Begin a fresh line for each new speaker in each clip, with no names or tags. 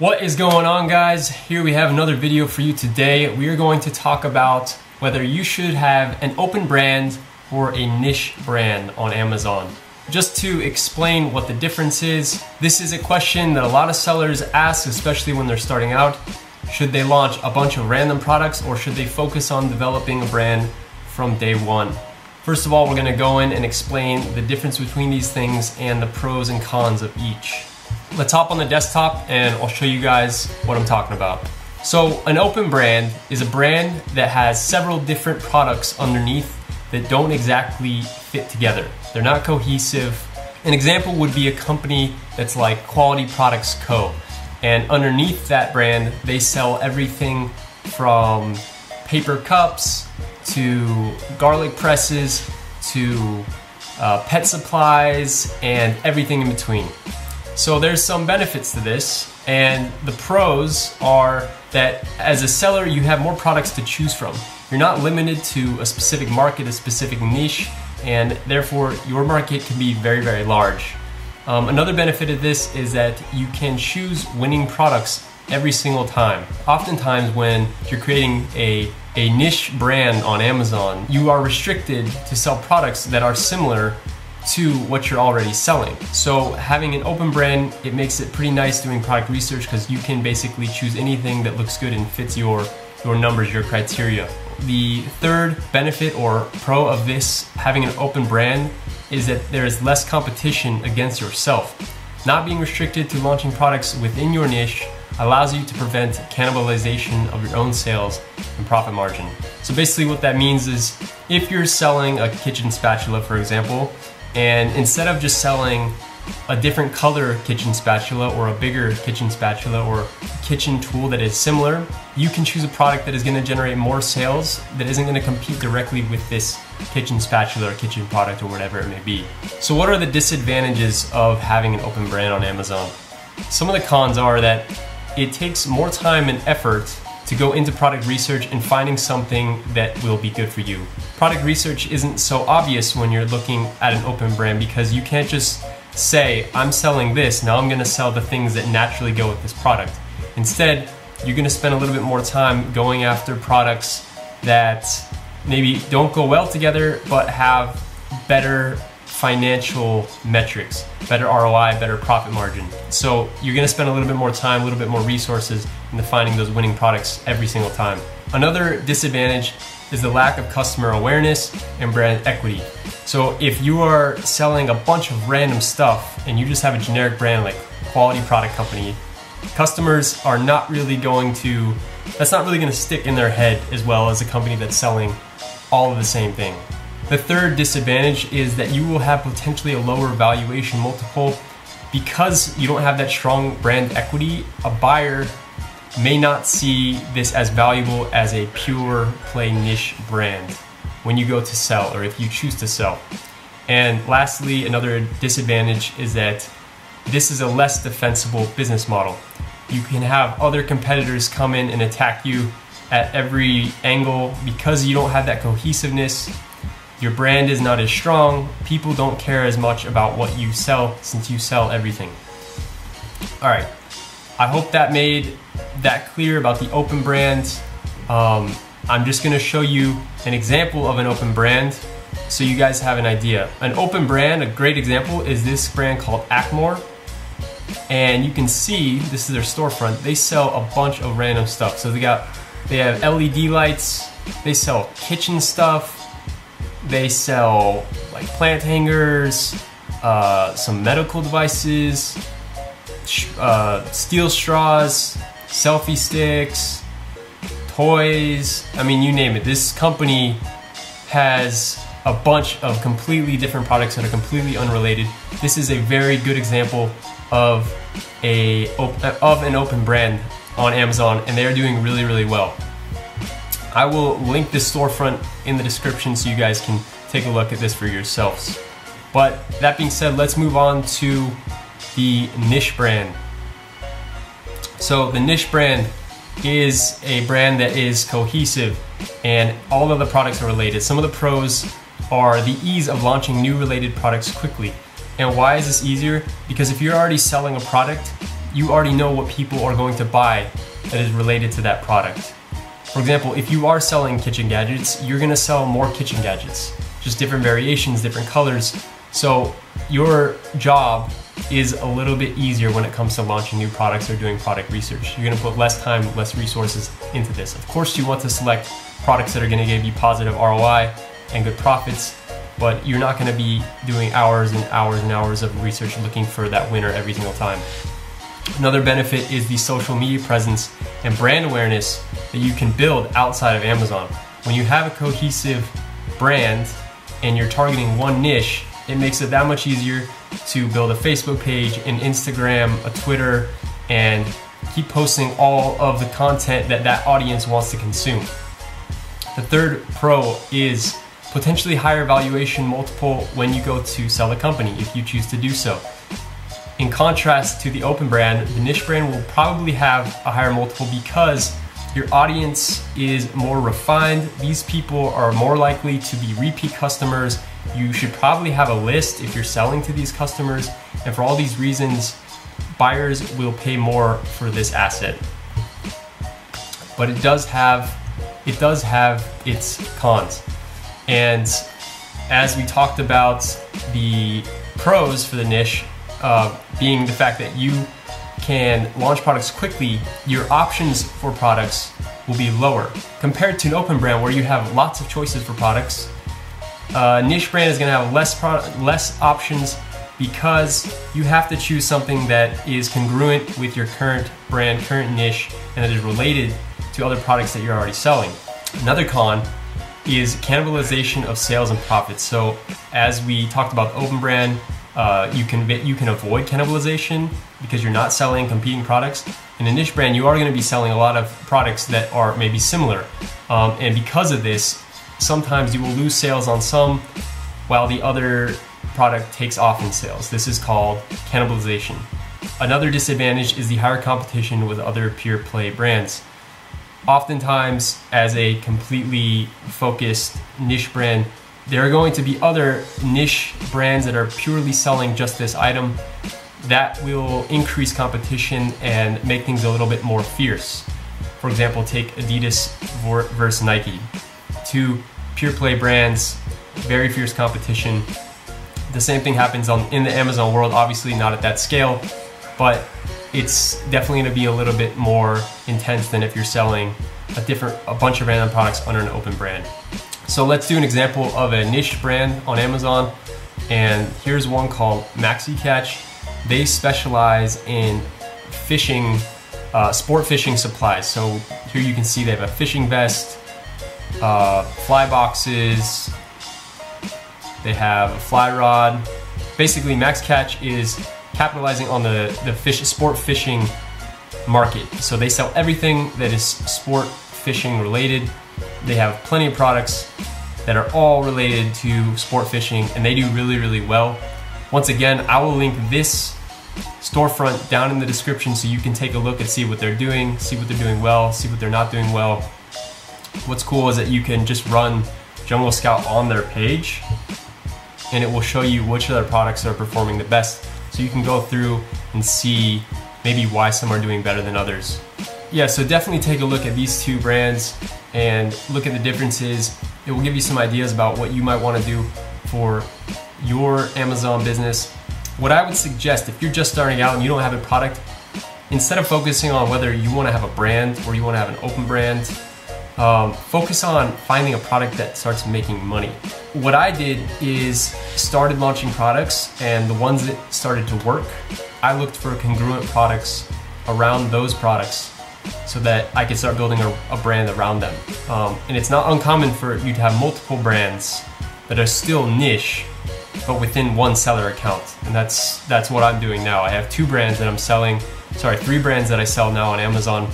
What is going on, guys? Here we have another video for you today. We are going to talk about whether you should have an open brand or a niche brand on Amazon. Just to explain what the difference is, this is a question that a lot of sellers ask, especially when they're starting out. Should they launch a bunch of random products or should they focus on developing a brand from day one? First of all, we're gonna go in and explain the difference between these things and the pros and cons of each. Let's hop on the desktop and I'll show you guys what I'm talking about. So an open brand is a brand that has several different products underneath that don't exactly fit together. They're not cohesive. An example would be a company that's like Quality Products Co. And underneath that brand, they sell everything from paper cups to garlic presses to pet supplies and everything in between. So there's some benefits to this, and the pros are that as a seller you have more products to choose from. You're not limited to a specific market, a specific niche, and therefore your market can be very, very large. Another benefit of this is that you can choose winning products every single time. Oftentimes when you're creating a niche brand on Amazon, you are restricted to sell products that are similar to what you're already selling. So having an open brand, it makes it pretty nice doing product research because you can basically choose anything that looks good and fits your numbers, your criteria. The third benefit or pro of this, having an open brand, is that there is less competition against yourself. Not being restricted to launching products within your niche allows you to prevent cannibalization of your own sales and profit margin. So basically what that means is if you're selling a kitchen spatula, for example, and instead of just selling a different color kitchen spatula or a bigger kitchen spatula or kitchen tool that is similar, you can choose a product that is going to generate more sales that isn't going to compete directly with this kitchen spatula or kitchen product or whatever it may be. So what are the disadvantages of having an open brand on Amazon? Some of the cons are that it takes more time and effort to go into product research and finding something that will be good for you. Product research isn't so obvious when you're looking at an open brand because you can't just say, I'm selling this, now I'm gonna sell the things that naturally go with this product. Instead, you're gonna spend a little bit more time going after products that maybe don't go well together but have better financial metrics, better ROI, better profit margin. So you're gonna spend a little bit more time, a little bit more resources into finding those winning products every single time. Another disadvantage is the lack of customer awareness and brand equity. So if you are selling a bunch of random stuff and you just have a generic brand like Quality Product Company, customers are not really going to, that's not really gonna stick in their head as well as a company that's selling all of the same thing. The third disadvantage is that you will have potentially a lower valuation multiple because you don't have that strong brand equity. A buyer may not see this as valuable as a pure play niche brand when you go to sell or if you choose to sell. And lastly, another disadvantage is that this is a less defensible business model. You can have other competitors come in and attack you at every angle because you don't have that cohesiveness. Your brand is not as strong. People don't care as much about what you sell since you sell everything. All right, I hope that made that clear about the open brand. I'm just gonna show you an example of an open brand so you guys have an idea. An open brand, a great example is this brand called Acmore. And you can see, this is their storefront, they sell a bunch of random stuff. So they have LED lights, they sell kitchen stuff, they sell like plant hangers, some medical devices, steel straws, selfie sticks, toys, I mean, you name it. This company has a bunch of completely different products that are completely unrelated. This is a very good example of an open brand on Amazon, and they're doing really, really well. I will link this storefront in the description so you guys can take a look at this for yourselves. But that being said, let's move on to the niche brand. So the niche brand is a brand that is cohesive and all of the products are related. Some of the pros are the ease of launching new related products quickly. And why is this easier? Because if you're already selling a product, you already know what people are going to buy that is related to that product. For example, if you are selling kitchen gadgets, you're gonna sell more kitchen gadgets, just different variations, different colors. So your job is a little bit easier when it comes to launching new products or doing product research. You're gonna put less time, less resources into this. Of course, you want to select products that are gonna give you positive ROI and good profits, but you're not gonna be doing hours and hours and hours of research looking for that winner every single time. Another benefit is the social media presence and brand awareness that you can build outside of Amazon. When you have a cohesive brand and you're targeting one niche, it makes it that much easier to build a Facebook page, an Instagram, a Twitter, and keep posting all of the content that that audience wants to consume. The third pro is potentially higher valuation multiple when you go to sell the company, if you choose to do so. In contrast to the open brand, the niche brand will probably have a higher multiple because your audience is more refined. These people are more likely to be repeat customers. You should probably have a list if you're selling to these customers. And for all these reasons, buyers will pay more for this asset. But it does have its cons. And as we talked about the pros for the niche, being the fact that you can launch products quickly, your options for products will be lower. Compared to an open brand where you have lots of choices for products, a niche brand is gonna have less options because you have to choose something that is congruent with your current brand, current niche, and that is related to other products that you're already selling. Another con is cannibalization of sales and profits. So as we talked about open brand, you can avoid cannibalization because you're not selling competing products. In a niche brand, you are going to be selling a lot of products that are maybe similar. And because of this, sometimes you will lose sales on some while the other product takes off in sales. This is called cannibalization. Another disadvantage is the higher competition with other pure play brands. Oftentimes, as a completely focused niche brand, there are going to be other niche brands that are purely selling just this item that will increase competition and make things a little bit more fierce. For example, take Adidas versus Nike. Two pure play brands, very fierce competition. The same thing happens in the Amazon world, obviously not at that scale, but it's definitely going to be a little bit more intense than if you're selling a bunch of random products under an open brand. So let's do an example of a niche brand on Amazon, and here's one called Maxi Catch. They specialize in fishing, sport fishing supplies. So here you can see they have a fishing vest, fly boxes, they have a fly rod. Basically, Max Catch is capitalizing on the sport fishing market. So they sell everything that is sport fishing related. They have plenty of products that are all related to sport fishing, and they do really, really well. Once again, I will link this storefront down in the description so you can take a look and see what they're doing, see what they're doing well, see what they're not doing well. What's cool is that you can just run Jungle Scout on their page and it will show you which of their products are performing the best. So you can go through and see maybe why some are doing better than others. Yeah, so definitely take a look at these two brands and look at the differences. It will give you some ideas about what you might want to do for your Amazon business. What I would suggest, if you're just starting out and you don't have a product, instead of focusing on whether you want to have a brand or you want to have an open brand, focus on finding a product that starts making money. What I did is started launching products, and the ones that started to work, I looked for congruent products around those products so that I could start building a brand around them. And it's not uncommon for you to have multiple brands that are still niche, but within one seller account. And that's what I'm doing now. I have three brands that I sell now on Amazon.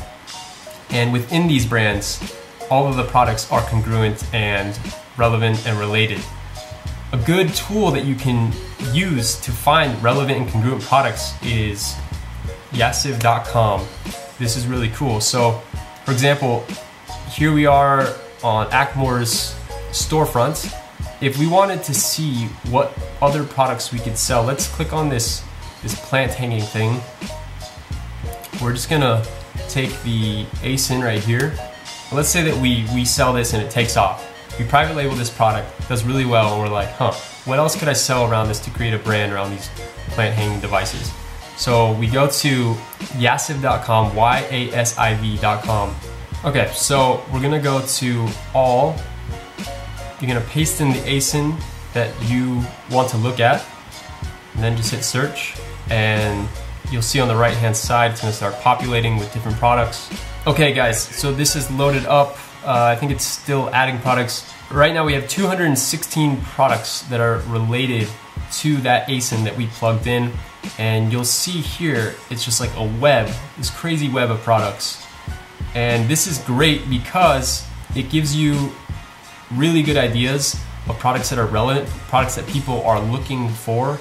And within these brands, all of the products are congruent and relevant and related. A good tool that you can use to find relevant and congruent products is Yassiv.com. This is really cool. So, for example, here we are on Ackmore's storefront. If we wanted to see what other products we could sell, let's click on this plant hanging thing. we're just gonna take the ASIN right here. Let's say that we sell this and it takes off. We private label this product, does really well, and we're like, what else could I sell around this to create a brand around these plant hanging devices? So we go to yasiv.com, yasiv.com. Okay, so we're gonna go to all. You're gonna paste in the ASIN that you want to look at, and then just hit search, and you'll see on the right hand side it's gonna start populating with different products. Okay guys, so this is loaded up. I think it's still adding products. Right now we have 216 products that are related to that ASIN that we plugged in, and you'll see here it's just like a web, this crazy web of products. And this is great because it gives you really good ideas of products that are relevant, products that people are looking for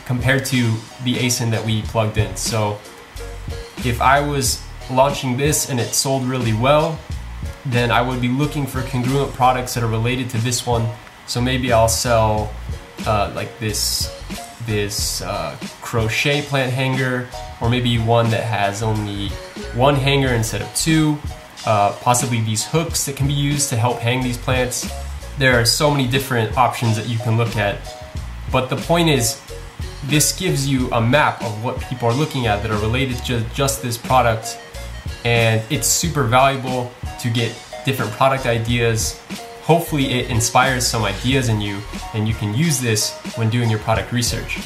compared to the ASIN that we plugged in. So if I was launching this and it sold really well, then I would be looking for congruent products that are related to this one. So maybe I'll sell like this crochet plant hanger, or maybe one that has only one hanger instead of two, possibly these hooks that can be used to help hang these plants. There are so many different options that you can look at, but the point is, this gives you a map of what people are looking at that are related to just this product, and it's super valuable to get different product ideas. Hopefully it inspires some ideas in you, and you can use this when doing your product research.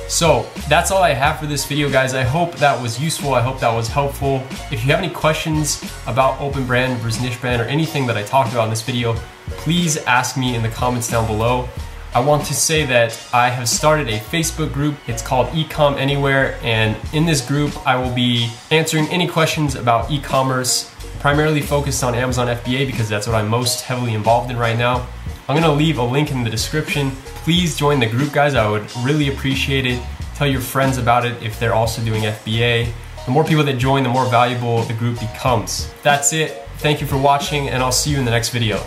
So that's all I have for this video, guys. I hope that was useful. I hope that was helpful. If you have any questions about open brand versus niche brand or anything that I talked about in this video, please ask me in the comments down below. I want to say that I have started a Facebook group. It's called Ecom Anywhere, and in this group I will be answering any questions about e-commerce, primarily focused on Amazon FBA because that's what I'm most heavily involved in right now. I'm gonna leave a link in the description. Please join the group, guys. I would really appreciate it. Tell your friends about it if they're also doing FBA. The more people that join, the more valuable the group becomes. That's it. Thank you for watching, and I'll see you in the next video.